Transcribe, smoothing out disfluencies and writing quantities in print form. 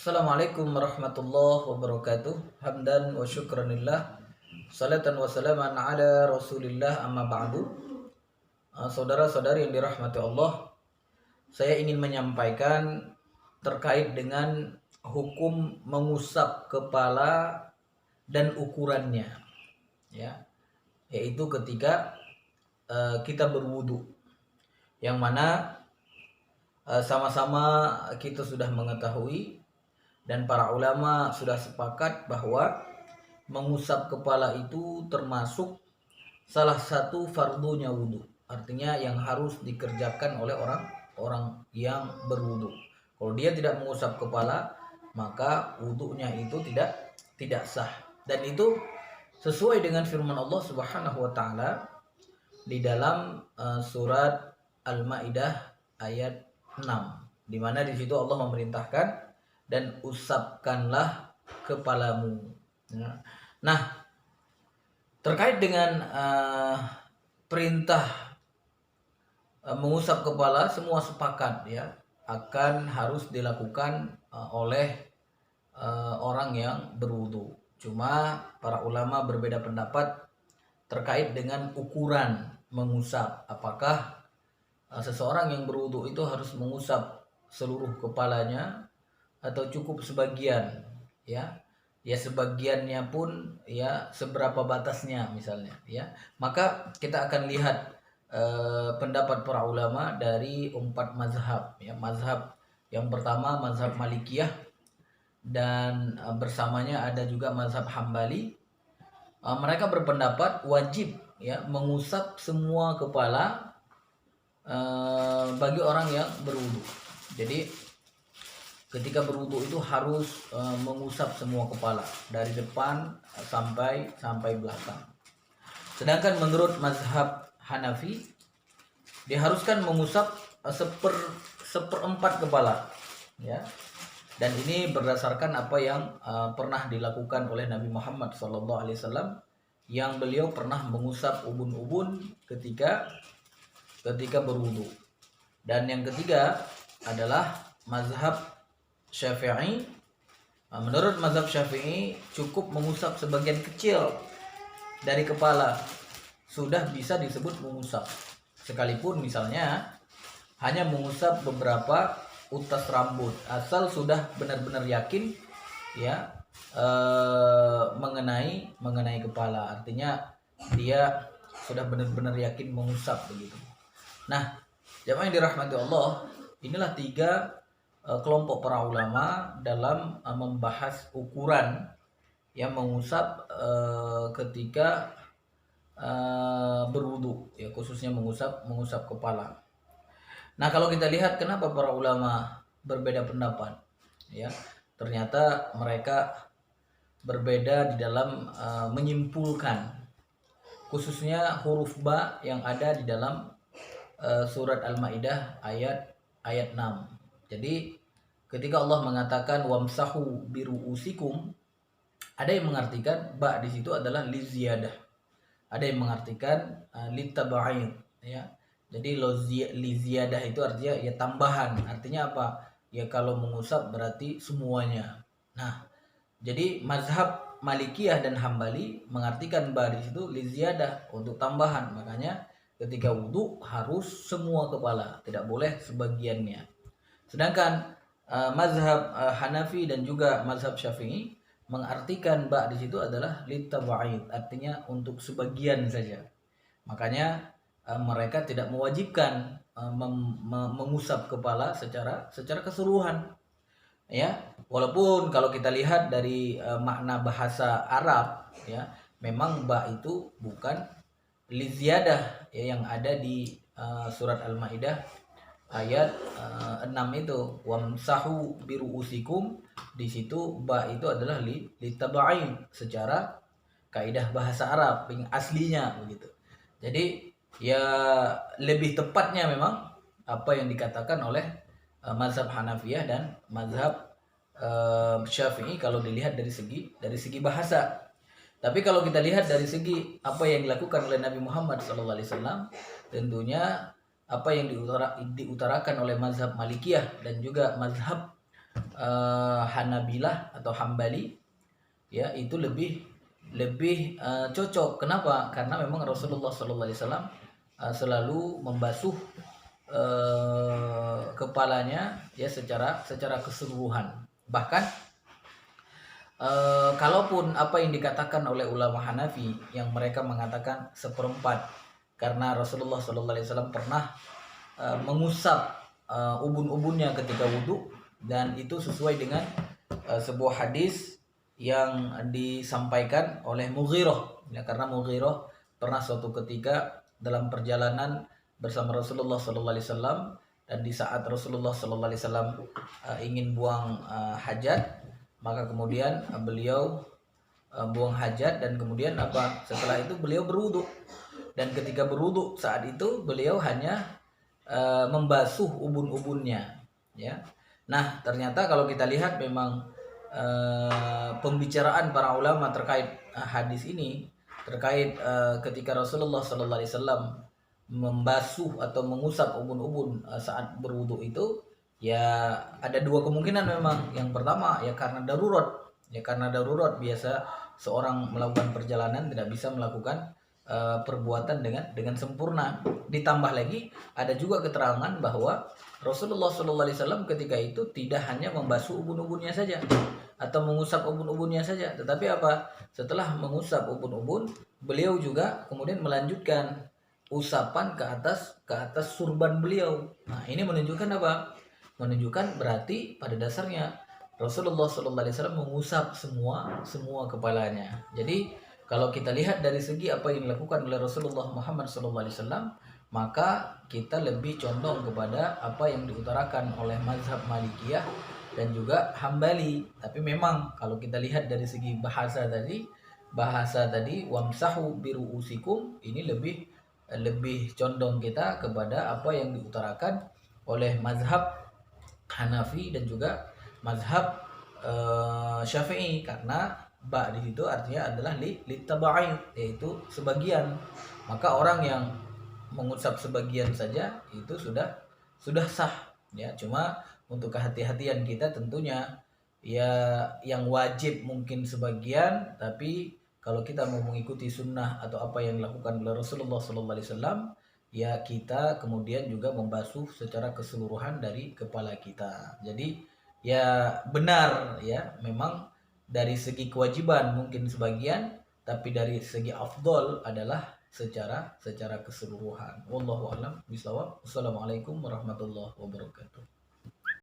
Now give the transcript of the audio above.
Assalamualaikum warahmatullahi wabarakatuh. Hamdan wa syukranillah. Salatan wa salaman ala Rasulillah amma ba'du. Saudara-saudari yang dirahmati Allah, saya ingin menyampaikan terkait dengan hukum mengusap kepala dan ukurannya, ya, yaitu ketika kita berwudu, yang mana sama-sama kita sudah mengetahui dan para ulama sudah sepakat bahwa mengusap kepala itu termasuk salah satu fardunya wudu. Artinya yang harus dikerjakan oleh orang yang berwudu. Kalau dia tidak mengusap kepala, maka wudunya itu tidak sah. Dan itu sesuai dengan firman Allah Subhanahu wa taala di dalam surat Al-Maidah ayat 6, di mana di situ Allah memerintahkan dan usapkanlah kepalamu. Nah, terkait dengan perintah mengusap kepala, semua sepakat ya akan harus dilakukan oleh orang yang berwudu. Cuma para ulama berbeda pendapat terkait dengan ukuran mengusap. Apakah seseorang yang berwudu itu harus mengusap seluruh kepalanya atau cukup sebagian, ya sebagiannya pun ya seberapa batasnya misalnya, ya. Maka kita akan lihat pendapat para ulama dari 4 mazhab, ya. Mazhab yang pertama mazhab Malikiyah, dan bersamanya ada juga mazhab Hambali. Mereka berpendapat wajib ya mengusap semua kepala bagi orang yang berwudu. Jadi ketika berwudu itu harus mengusap semua kepala dari depan sampai belakang. Sedangkan menurut mazhab Hanafi diharuskan mengusap seperempat kepala, ya. Dan ini berdasarkan apa yang pernah dilakukan oleh Nabi Muhammad SAW, yang beliau pernah mengusap ubun-ubun ketika berwudu. Dan yang ketiga adalah mazhab Syafi'i. Menurut mazhab Syafi'i cukup mengusap sebagian kecil dari kepala sudah bisa disebut mengusap, sekalipun misalnya hanya mengusap beberapa utas rambut, asal sudah benar-benar yakin ya mengenai kepala, artinya dia sudah benar-benar yakin mengusap begitu. Nah, jamaah yang dirahmati Allah, inilah 3 kelompok para ulama dalam membahas ukuran yang mengusap ketika berwudu, ya, khususnya mengusap kepala. Nah, kalau kita lihat kenapa para ulama berbeda pendapat, ya, ternyata mereka berbeda di dalam menyimpulkan, khususnya huruf ba yang ada di dalam surat Al-Maidah ayat 6. Jadi ketika Allah mengatakan wamsahu biruusikum, ada yang mengartikan ba di situ adalah liziyadah, ada yang mengartikan litaba'in, ya. Jadi liziyadah itu artinya ya tambahan. Artinya apa? Ya kalau mengusap berarti semuanya. Nah, jadi mazhab Malikiyah dan Hambali mengartikan ba di situ liziyadah, untuk tambahan. Makanya ketika wudu harus semua kepala, tidak boleh sebagiannya. Sedangkan mazhab Hanafi dan juga mazhab Syafi'i mengartikan ba di situ adalah litaba'id, artinya untuk sebagian saja. Makanya mereka tidak mewajibkan mengusap kepala secara keseluruhan, ya. Walaupun kalau kita lihat dari makna bahasa Arab, ya, memang ba itu bukan liziyadah, ya, yang ada di surat Al-Maidah ayat 6 itu wamsahu biruusikum, di situ ba itu adalah litaba'in secara kaidah bahasa Arab yang aslinya begitu. Jadi ya lebih tepatnya memang apa yang dikatakan oleh mazhab Hanafiyah dan mazhab Syafi'i kalau dilihat dari segi bahasa. Tapi kalau kita lihat dari segi apa yang dilakukan oleh Nabi Muhammad SAW, tentunya apa yang diutarakan oleh mazhab Malikiyah dan juga mazhab Hanabilah atau Hambali, ya itu lebih lebih cocok. Kenapa? Karena memang Rasulullah SAW selalu membasuh kepalanya ya secara keseluruhan. Bahkan kalaupun apa yang dikatakan oleh ulama Hanafi yang mereka mengatakan seperempat, karena Rasulullah SAW pernah mengusap ubun-ubunnya ketika wudhu, dan itu sesuai dengan sebuah hadis yang disampaikan oleh Mughirah, ya, karena Mughirah pernah suatu ketika dalam perjalanan bersama Rasulullah SAW, dan di saat Rasulullah SAW ingin buang hajat, maka kemudian beliau buang hajat, dan kemudian apa, setelah itu beliau berwudu, dan ketika berwudu saat itu beliau hanya membasuh ubun-ubunnya, ya. Nah, ternyata kalau kita lihat memang pembicaraan para ulama terkait hadis ini, terkait ketika Rasulullah SAW membasuh atau mengusap ubun-ubun saat berwudu itu, ya ada dua kemungkinan memang. Yang pertama ya karena darurat, ya karena darurat biasa seorang melakukan perjalanan tidak bisa melakukan perbuatan dengan sempurna. Ditambah lagi ada juga keterangan bahwa Rasulullah SAW ketika itu tidak hanya membasuh ubun-ubunnya saja atau mengusap ubun-ubunnya saja, tetapi apa? Setelah mengusap ubun-ubun, beliau juga kemudian melanjutkan usapan ke atas surban beliau. Nah, ini menunjukkan apa? Menunjukkan berarti pada dasarnya Rasulullah SAW mengusap semua kepalanya. Jadi kalau kita lihat dari segi apa yang dilakukan oleh Rasulullah Muhammad SAW, maka kita lebih condong kepada apa yang diutarakan oleh mazhab Malikiyah dan juga Hambali. Tapi memang kalau kita lihat dari segi bahasa tadi wamsahu biruusikum, ini lebih condong kita kepada apa yang diutarakan oleh mazhab Hanafi dan juga mazhab Syafi'i, karena ba di situ artinya adalah litabain, yaitu sebagian. Maka orang yang mengusap sebagian saja itu sudah sah, ya. Cuma untuk kehati-hatian kita tentunya, ya yang wajib mungkin sebagian, tapi kalau kita mau mengikuti sunnah atau apa yang dilakukan oleh Rasulullah SAW, ya kita kemudian juga membasuh secara keseluruhan dari kepala kita. Jadi ya benar, ya memang dari segi kewajiban mungkin sebagian, tapi dari segi afdol adalah secara keseluruhan. Wallahu a'lam bishawab. Wassalamualaikum warahmatullahi wabarakatuh.